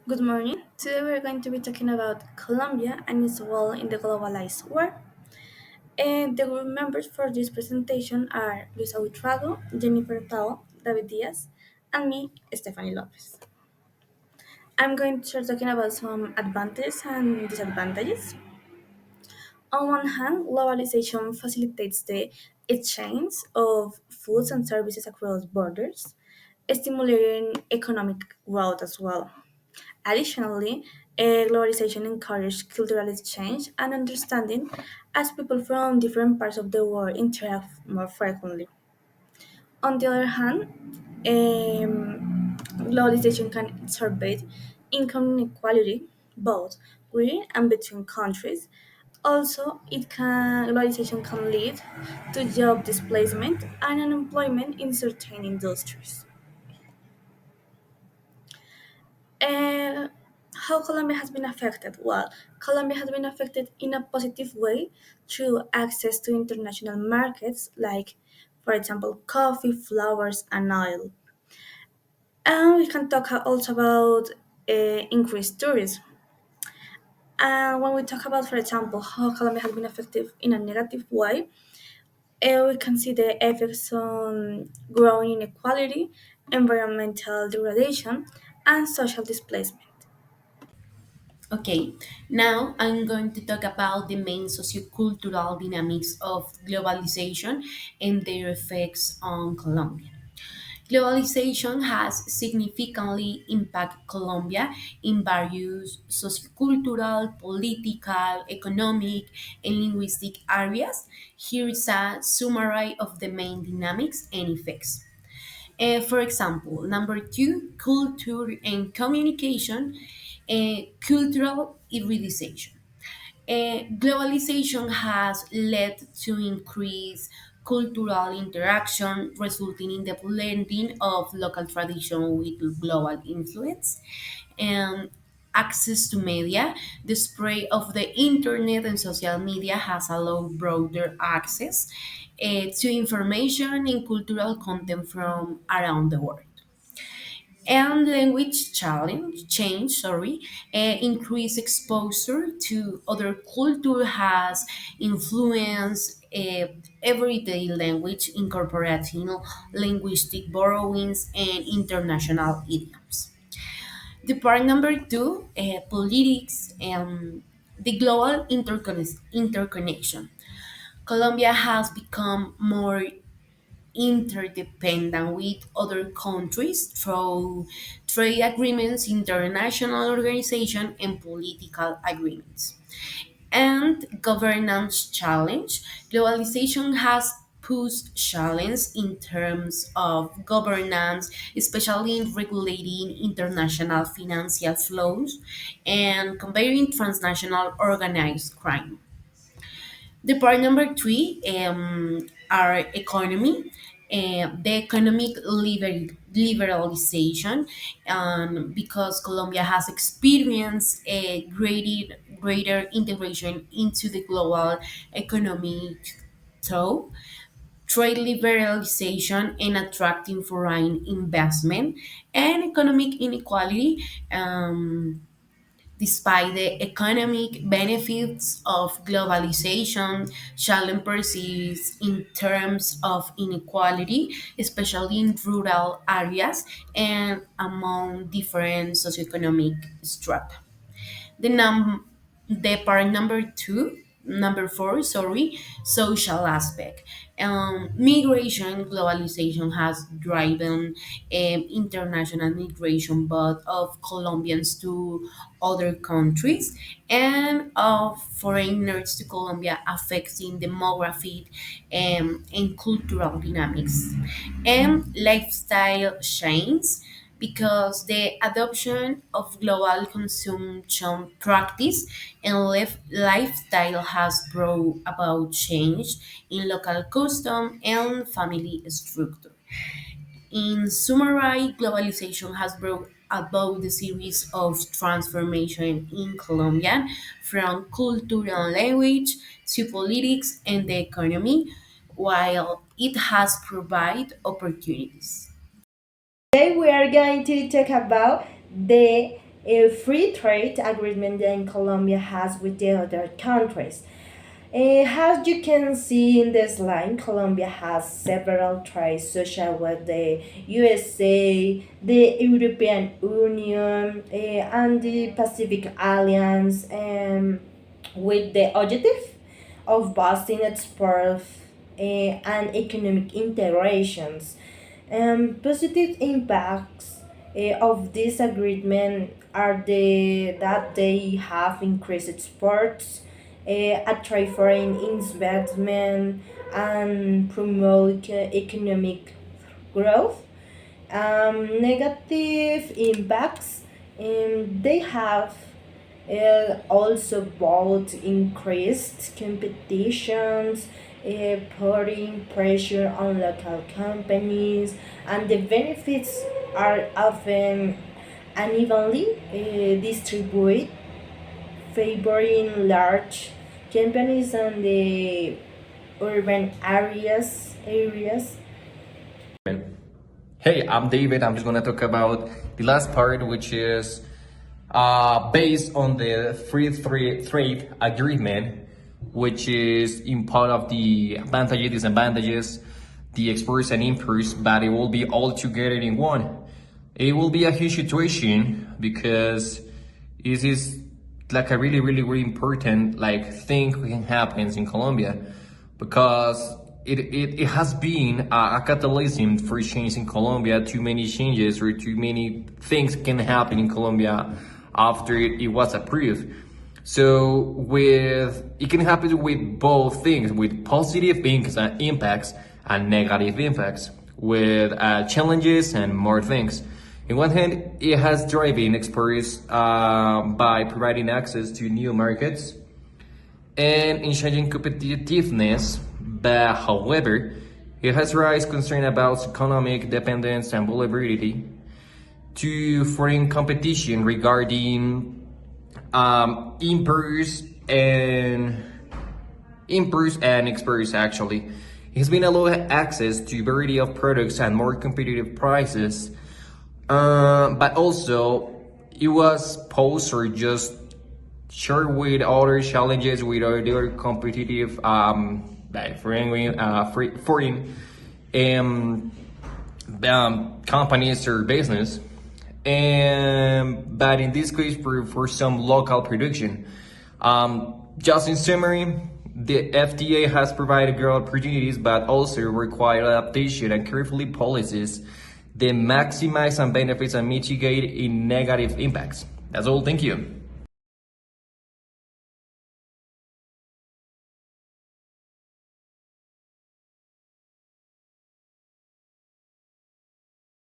Good morning. Today we're going to be talking about Colombia and its role in the globalized world. And the group members for this presentation are Luisa Buitrago, Jennifer Pao, David Diaz, and me, Stephanie Lopez. I'm going to start talking about some advantages and disadvantages. On one hand, globalization facilitates the exchange of goods and services across borders, stimulating economic growth as well. Additionally, globalization encourages cultural exchange and understanding as people from different parts of the world interact more frequently. On the other hand, globalization can exacerbate income inequality both within and between countries. Also, globalization can lead to job displacement and unemployment in certain industries. And how Colombia has been affected? Well, Colombia has been affected in a positive way through access to international markets like, for example, coffee, flowers, and oil. And we can talk also about increased tourism. And when we talk about, for example, how Colombia has been affected in a negative way, we can see the effects on growing inequality, environmental degradation, and social displacement. Okay, now I'm going to talk about the main sociocultural dynamics of globalization and their effects on Colombia. Globalization has significantly impacted Colombia in various sociocultural, political, economic, and linguistic areas. Here is a summary of the main dynamics and effects. For example, number two, culture and communication, cultural hybridization. Globalization has led to increased cultural interaction, resulting in the blending of local tradition with global influence. And access to media, the spread of the internet and social media has allowed broader access to information and cultural content from around the world. And language challenge change, increased exposure to other culture has influenced everyday language, incorporating linguistic borrowings and international idioms. The part number two, politics and the global interconnection. Colombia has become more interdependent with other countries through trade agreements, international organization, and political agreements. And governance challenge. Globalization has posed challenge in terms of governance, especially in regulating international financial flows and combating transnational organized crime. The part number three, our economy, the economic liberalization, because Colombia has experienced a greater integration into the global economic through trade liberalization and attracting foreign investment and economic inequality. Despite the economic benefits of globalization, challenge persists in terms of inequality, especially in rural areas and among different socioeconomic strata. The the part number four, sorry, social aspect. Migration globalization has driven international migration, both of Colombians to other countries and of foreigners to Colombia, affecting demographic and cultural dynamics and lifestyle change because the adoption of global consumption practice and lifestyle has brought about change in local custom and family structure. In summary, globalization has brought about the series of transformation in Colombia from culture and language to politics and the economy, while it has provided opportunities. Today we are going to talk about the a free trade agreement that Colombia has with the other countries. As you can see in this line, Colombia has several trades such as with the USA, the European Union, and the Pacific Alliance, with the objective of boosting export and economic integrations. Positive impacts of this agreement are that they have increased exports, attract foreign investment, and promote economic growth. Negative impacts, they have also both increased competitions, putting pressure on local companies, and the benefits are often unevenly distributed, favoring large companies in the urban areas. Hey, I'm David. I'm just gonna talk about the last part, which is based on the trade agreement, which is in part of the advantages, disadvantages, the exports and imports, but it will be all together in one. It will be a huge situation because this is like a really important thing that happens in Colombia, because it has been a catalyst for change in Colombia. Too many changes or too many things can happen in Colombia after it was approved. So it can happen with both things, with positive impacts and negative impacts, with challenges and more things. On one hand, it has driven exports by providing access to new markets and in changing competitiveness, but however, it has raised concern about economic dependence and vulnerability to foreign competition regarding imports and exports. Actually, it has been allowed access to a variety of products and more competitive prices, but also it was posed or just shared with other challenges with other competitive foreign companies or business, and but in this case for some local production. Just in summary, the FTA has provided growth opportunities, but also require adaptation and carefully policies that maximize some benefits and mitigate in negative impacts. That's all. Thank you.